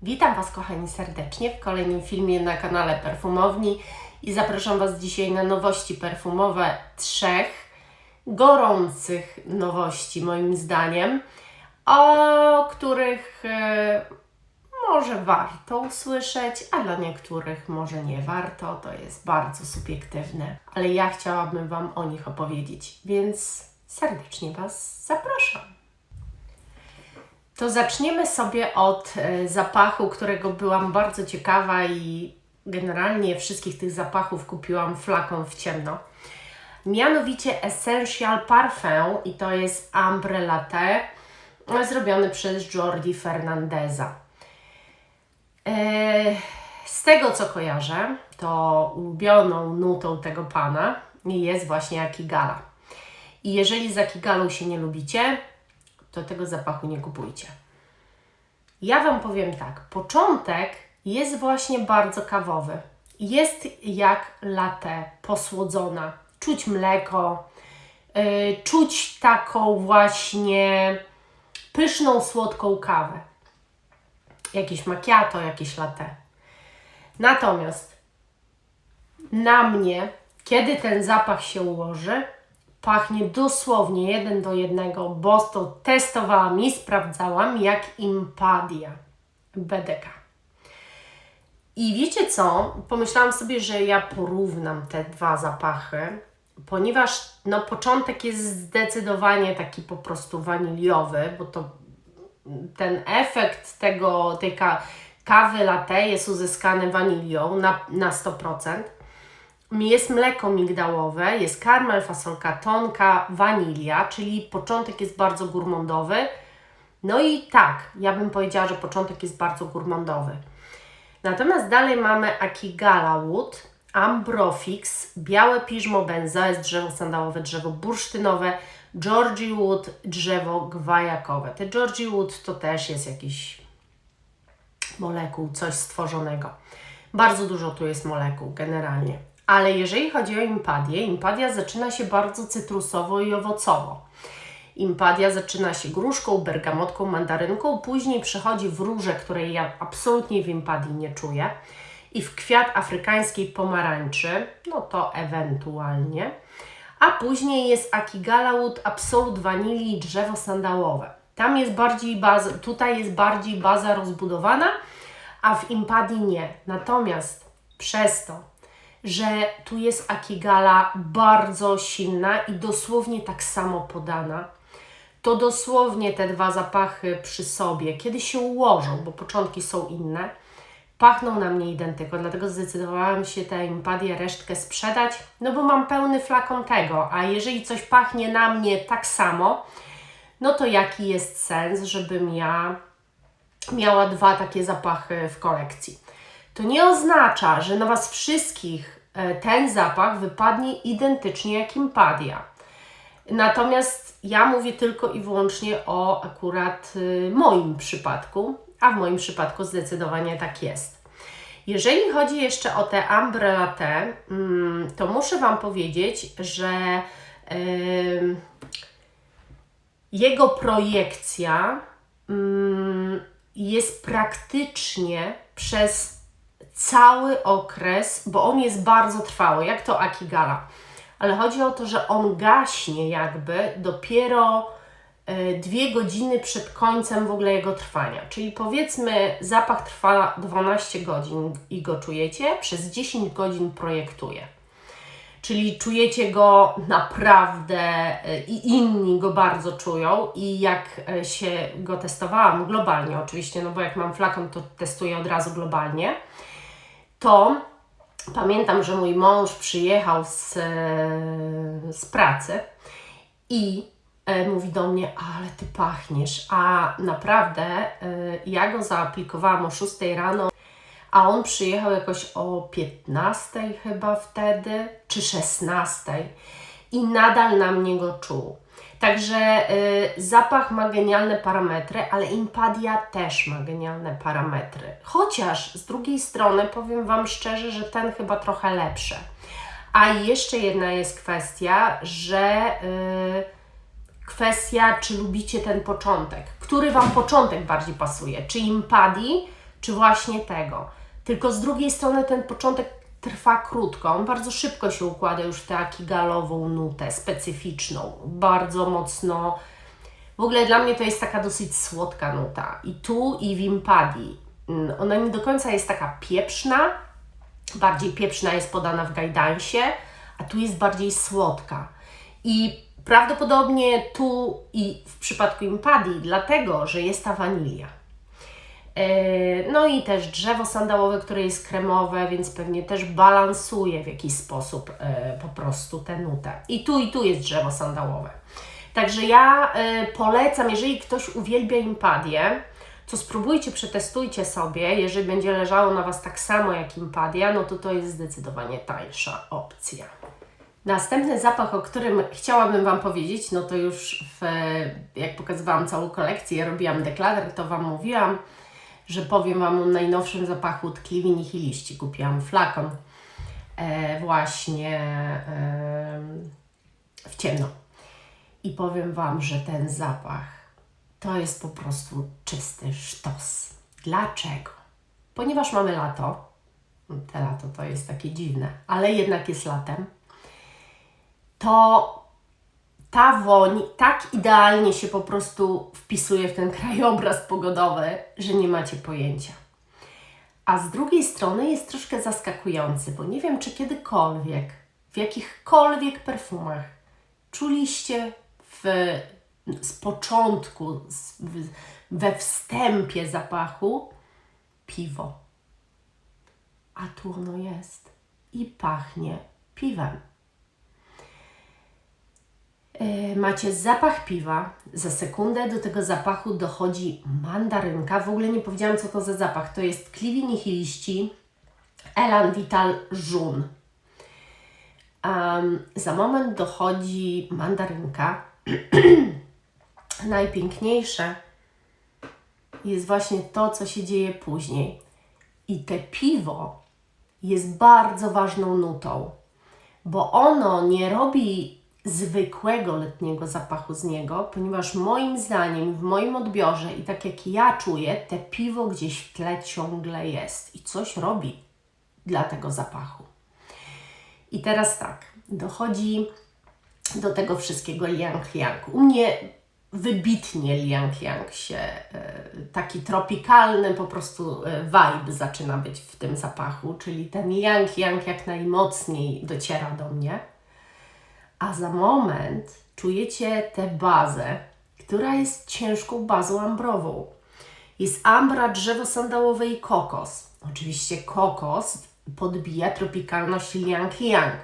Witam Was kochani serdecznie w kolejnym filmie na kanale Perfumowni i zapraszam Was dzisiaj na nowości perfumowe, 3 gorących nowości moim zdaniem, o których może warto usłyszeć, a dla niektórych może nie warto, to jest bardzo subiektywne, ale ja chciałabym Wam o nich opowiedzieć, więc serdecznie Was zapraszam. To zaczniemy sobie od zapachu, którego byłam bardzo ciekawa i generalnie wszystkich tych zapachów kupiłam flakon w ciemno. Mianowicie Essential Parfum i to jest Ambre Latte zrobiony przez Jordi Fernandeza. Z tego co kojarzę, to ulubioną nutą tego pana jest właśnie Akigala. I jeżeli z Akigalą się nie lubicie, to tego zapachu nie kupujcie. Ja Wam powiem tak, początek jest właśnie bardzo kawowy. Jest jak latte, posłodzona. Czuć mleko, czuć taką właśnie pyszną, słodką kawę. Jakieś macchiato, jakieś latte. Natomiast na mnie, kiedy ten zapach się ułoży, pachnie dosłownie 1 do 1, bo to testowałam i sprawdzałam, jak Impadia BDK. I wiecie co? Pomyślałam sobie, że ja porównam te dwa zapachy, ponieważ no, początek jest zdecydowanie taki po prostu waniliowy, bo to ten efekt tej kawy latte jest uzyskany wanilią na 100%. Jest mleko migdałowe, jest karmel, fasolka tonka, wanilia, czyli początek jest bardzo gurmandowy. No i tak, ja bym powiedziała, że początek jest bardzo gurmandowy. Natomiast dalej mamy Akigala Wood, Ambrofix, białe piżmo benzoes, drzewo sandałowe, drzewo bursztynowe, Georgie Wood, drzewo gwajakowe. Te Georgie Wood to też jest jakiś molekuł, coś stworzonego. Bardzo dużo tu jest molekuł generalnie. Ale jeżeli chodzi o Impadię, Impadia zaczyna się bardzo cytrusowo i owocowo. Impadia zaczyna się gruszką, bergamotką, mandarynką, później przechodzi w różę, której ja absolutnie w Impadii nie czuję, i w kwiat afrykańskiej pomarańczy, no to ewentualnie, a później jest Akigala Wood, absolut wanilii i drzewo sandałowe. Tam jest bardziej tutaj jest bardziej baza rozbudowana, a w Impadii nie. Natomiast przez to, że tu jest Akigala bardzo silna i dosłownie tak samo podana, to dosłownie te dwa zapachy przy sobie, kiedy się ułożą, bo początki są inne, pachną na mnie identyko, dlatego zdecydowałam się tę Impadię resztkę sprzedać, no bo mam pełny flakon tego, a jeżeli coś pachnie na mnie tak samo, no to jaki jest sens, żebym ja miała dwa takie zapachy w kolekcji. To nie oznacza, że na Was wszystkich ten zapach wypadnie identycznie jak Impadia. Natomiast ja mówię tylko i wyłącznie o akurat moim przypadku, a w moim przypadku zdecydowanie tak jest. Jeżeli chodzi jeszcze o te Ambre Latte, to muszę Wam powiedzieć, że jego projekcja jest praktycznie przez cały okres, bo on jest bardzo trwały, jak to Akigala. Ale chodzi o to, że on gaśnie jakby dopiero 2 godziny przed końcem w ogóle jego trwania. Czyli powiedzmy zapach trwa 12 godzin i go czujecie, przez 10 godzin projektuje. Czyli czujecie go naprawdę i inni go bardzo czują i jak się go testowałam globalnie oczywiście, no bo jak mam flakon, to testuję od razu globalnie, to pamiętam, że mój mąż przyjechał z pracy i mówi do mnie, ale Ty pachniesz, a naprawdę ja go zaaplikowałam o 6 rano, a on przyjechał jakoś o 15 chyba wtedy, czy 16 i nadal na mnie go czuł. Także zapach ma genialne parametry, ale Impadia też ma genialne parametry. Chociaż z drugiej strony powiem Wam szczerze, że ten chyba trochę lepszy. A jeszcze jedna jest kwestia, że kwestia, czy lubicie ten początek. Który Wam początek bardziej pasuje? Czy Impadii, czy właśnie tego. Tylko z drugiej strony ten początek trwa krótko, on bardzo szybko się układa już w tę galową nutę specyficzną, bardzo mocno. W ogóle dla mnie to jest taka dosyć słodka nuta. I tu, i w Impadi. Ona nie do końca jest taka pieprzna, bardziej pieprzna jest podana w guidance'ie, a tu jest bardziej słodka. I prawdopodobnie tu i w przypadku Impadi, dlatego, że jest ta wanilia. No i też drzewo sandałowe, które jest kremowe, więc pewnie też balansuje w jakiś sposób po prostu tę nutę. I tu jest drzewo sandałowe. Także ja polecam, jeżeli ktoś uwielbia Impadię, to spróbujcie, przetestujcie sobie, jeżeli będzie leżało na Was tak samo jak Impadia, no to jest zdecydowanie tańsza opcja. Następny zapach, o którym chciałabym Wam powiedzieć, no to już jak pokazywałam całą kolekcję, robiłam deklader, to Wam mówiłam, że powiem Wam o najnowszym zapachu tkliwi nihiliści. Kupiłam flakon właśnie w ciemno. I powiem Wam, że ten zapach to jest po prostu czysty sztos. Dlaczego? Ponieważ mamy lato. Te lato to jest takie dziwne, ale jednak jest latem. To ta woń tak idealnie się po prostu wpisuje w ten krajobraz pogodowy, że nie macie pojęcia. A z drugiej strony jest troszkę zaskakujący, bo nie wiem, czy kiedykolwiek, w jakichkolwiek perfumach czuliście z początku, we wstępie zapachu piwo. A tu ono jest i pachnie piwem. Macie zapach piwa, za sekundę do tego zapachu dochodzi mandarynka. W ogóle nie powiedziałam, co to za zapach. To jest tkliwi nihiliści Elan Vital Jaune. Za moment dochodzi mandarynka. Najpiękniejsze jest właśnie to, co się dzieje później. I te piwo jest bardzo ważną nutą, bo ono nie robi zwykłego letniego zapachu z niego, ponieważ moim zdaniem, w moim odbiorze i tak jak ja czuję, te piwo gdzieś w tle ciągle jest i coś robi dla tego zapachu. I teraz tak, dochodzi do tego wszystkiego Liang Liang. U mnie wybitnie Liang Liang się, taki tropikalny po prostu vibe zaczyna być w tym zapachu, czyli ten Liang Liang jak najmocniej dociera do mnie. A za moment czujecie tę bazę, która jest ciężką bazą ambrową. Jest ambra, drzewo sandałowe i kokos. Oczywiście kokos podbija tropikalność Liang Liang.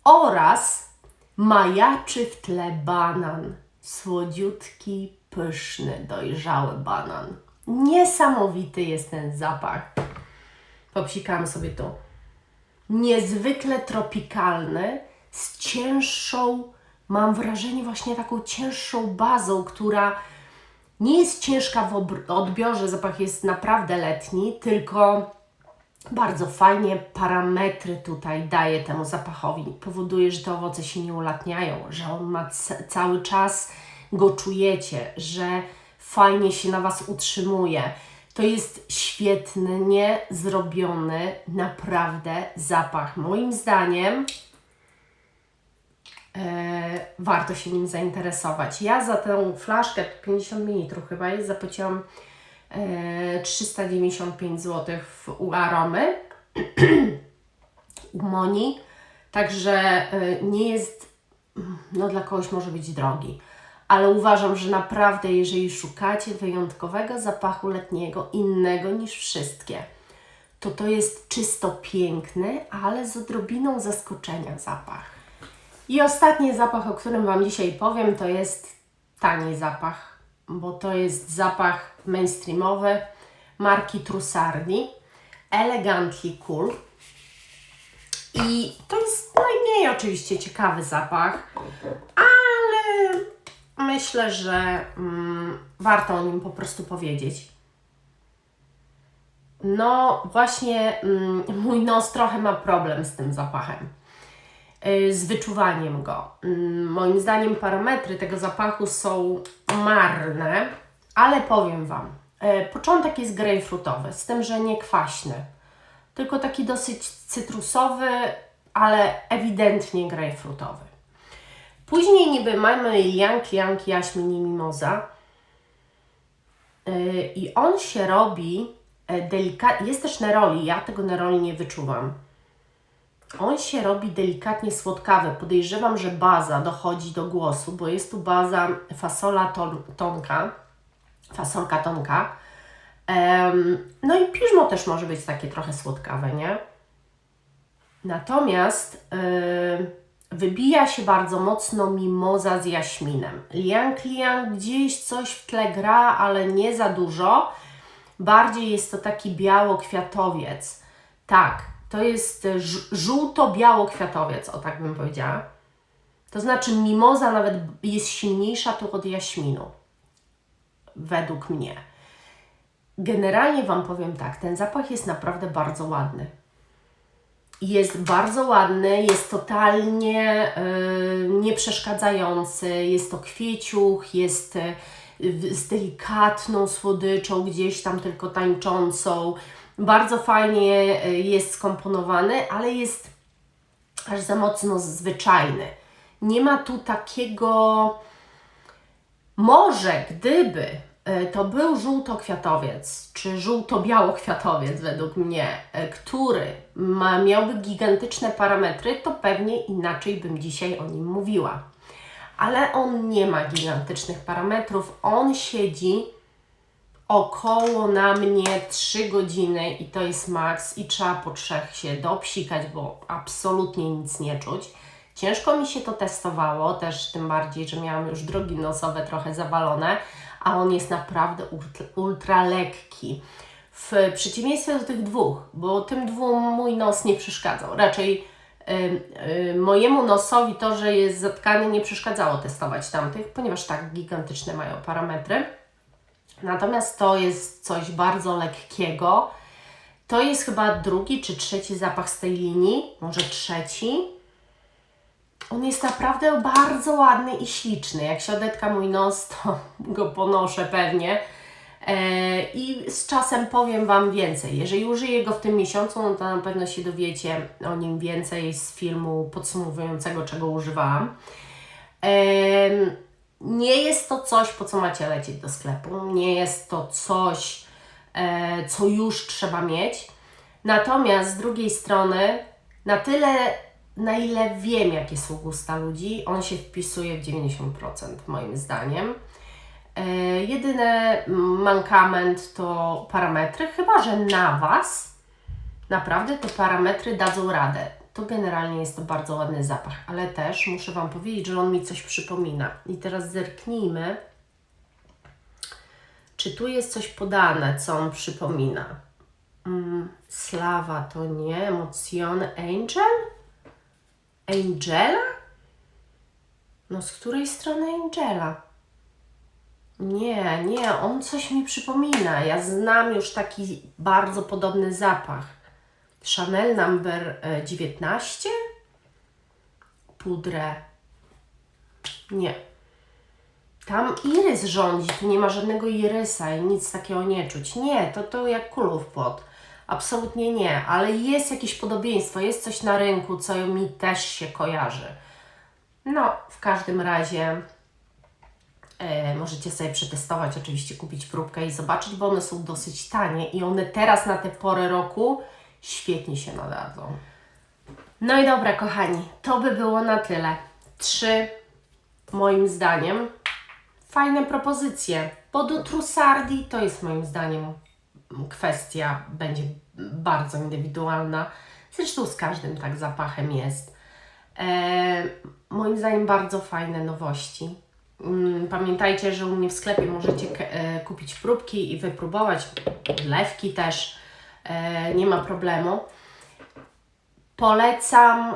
Oraz majaczy w tle banan. Słodziutki, pyszny, dojrzały banan. Niesamowity jest ten zapach. Popsikamy sobie tu. Niezwykle tropikalny, z cięższą, mam wrażenie właśnie taką cięższą bazą, która nie jest ciężka w odbiorze, zapach jest naprawdę letni, tylko bardzo fajnie parametry tutaj daje temu zapachowi. Powoduje, że te owoce się nie ulatniają, że on ma cały czas go czujecie, że fajnie się na Was utrzymuje. To jest świetnie zrobiony, naprawdę zapach. Moim zdaniem warto się nim zainteresować. Ja za tę flaszkę, 50 ml chyba jest, zapłaciłam 395 zł u Aromy, u Moni, także nie jest, no dla kogoś może być drogi, ale uważam, że naprawdę jeżeli szukacie wyjątkowego zapachu letniego, innego niż wszystkie, to jest czysto piękny, ale z odrobiną zaskoczenia zapach. I ostatni zapach, o którym Wam dzisiaj powiem, to jest tani zapach, bo to jest zapach mainstreamowy marki Trussardi, Elegantly Cool. I to jest najmniej oczywiście ciekawy zapach, ale myślę, że warto o nim po prostu powiedzieć. No właśnie mój nos trochę ma problem z tym zapachem, z wyczuwaniem go. Moim zdaniem parametry tego zapachu są marne, ale powiem Wam, Początek jest grejpfrutowy, z tym, że nie kwaśny, tylko taki dosyć cytrusowy, ale ewidentnie grejpfrutowy. Później niby mamy Ylang Ylang jaśmin i mimoza i on się robi delikatnie, jest też neroli, ja tego neroli nie wyczuwam. On się robi delikatnie słodkawy. Podejrzewam, że baza dochodzi do głosu, bo jest tu baza fasolka tonka. No i piżmo też może być takie trochę słodkawe, nie? Natomiast wybija się bardzo mocno mimoza z jaśminem. Ylang Ylang gdzieś coś w tle gra, ale nie za dużo. Bardziej jest to taki biało-kwiatowiec. Tak, to jest żółto-biało-kwiatowiec, o tak bym powiedziała. To znaczy mimoza nawet jest silniejsza tu od jaśminu. Według mnie. Generalnie Wam powiem tak, ten zapach jest naprawdę bardzo ładny. Jest bardzo ładny, jest totalnie nieprzeszkadzający, jest to kwieciuch, jest z delikatną słodyczą, gdzieś tam tylko tańczącą. Bardzo fajnie jest skomponowany, ale jest aż za mocno zwyczajny. Nie ma tu takiego... Może gdyby to był żółtokwiatowiec, czy żółto-białokwiatowiec według mnie, który miałby gigantyczne parametry, to pewnie inaczej bym dzisiaj o nim mówiła. Ale on nie ma gigantycznych parametrów, on siedzi około na mnie 3 godziny i to jest maks i trzeba po 3 się dopsikać, bo absolutnie nic nie czuć. Ciężko mi się to testowało, też tym bardziej, że miałam już drogi nosowe trochę zawalone, a on jest naprawdę ultra lekki. W przeciwieństwie do tych dwóch, bo tym dwóm mój nos nie przeszkadzał. Raczej mojemu nosowi to, że jest zatkany, nie przeszkadzało testować tamtych, ponieważ tak gigantyczne mają parametry. Natomiast to jest coś bardzo lekkiego. To jest chyba drugi czy trzeci zapach z tej linii, może trzeci. On jest naprawdę bardzo ładny i śliczny. Jak się odetka mój nos, to go ponoszę pewnie. I z czasem powiem Wam więcej. Jeżeli użyję go w tym miesiącu, no to na pewno się dowiecie o nim więcej z filmu podsumowującego, czego używałam. Nie jest to coś, po co macie lecieć do sklepu. Nie jest to coś, co już trzeba mieć. Natomiast z drugiej strony, na tyle, na ile wiem, jakie są gusta ludzi, on się wpisuje w 90% moim zdaniem. Jedyny mankament to parametry, chyba że na Was naprawdę te parametry dadzą radę. To generalnie jest to bardzo ładny zapach, ale też muszę Wam powiedzieć, że on mi coś przypomina. I teraz zerknijmy, czy tu jest coś podane, co on przypomina. Slawa to nie, Emocjon, Angela? No z której strony Angela? Nie, on coś mi przypomina. Ja znam już taki bardzo podobny zapach. Chanel Number 19? Pudrę. Nie. Tam irys rządzi, tu nie ma żadnego irysa i nic takiego nie czuć. Nie, to jak kulą w płot. Absolutnie nie, ale jest jakieś podobieństwo, jest coś na rynku, co mi też się kojarzy. No, w każdym razie możecie sobie przetestować, oczywiście kupić próbkę i zobaczyć, bo one są dosyć tanie i one teraz na tę porę roku świetnie się nadadzą. No i dobra, kochani, to by było na tyle. 3, moim zdaniem, fajne propozycje, bo do Trussardi to jest moim zdaniem kwestia, będzie bardzo indywidualna. Zresztą z każdym tak zapachem jest. Moim zdaniem bardzo fajne nowości. Pamiętajcie, że u mnie w sklepie możecie kupić próbki i wypróbować, lewki też, nie ma problemu. Polecam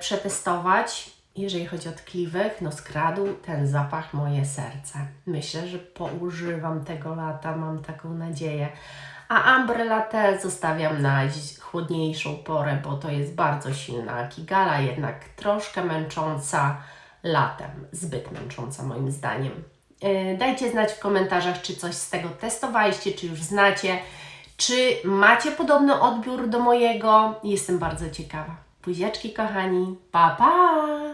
przetestować, jeżeli chodzi o tkliwych, no skradł ten zapach moje serce. Myślę, że poużywam tego lata, mam taką nadzieję. A Ambre Latte zostawiam na chłodniejszą porę, bo to jest bardzo silna Kigala, jednak troszkę męcząca latem, zbyt męcząca moim zdaniem. Dajcie znać w komentarzach, czy coś z tego testowaliście, czy już znacie, czy macie podobny odbiór do mojego. Jestem bardzo ciekawa. Buziaczki kochani, pa pa!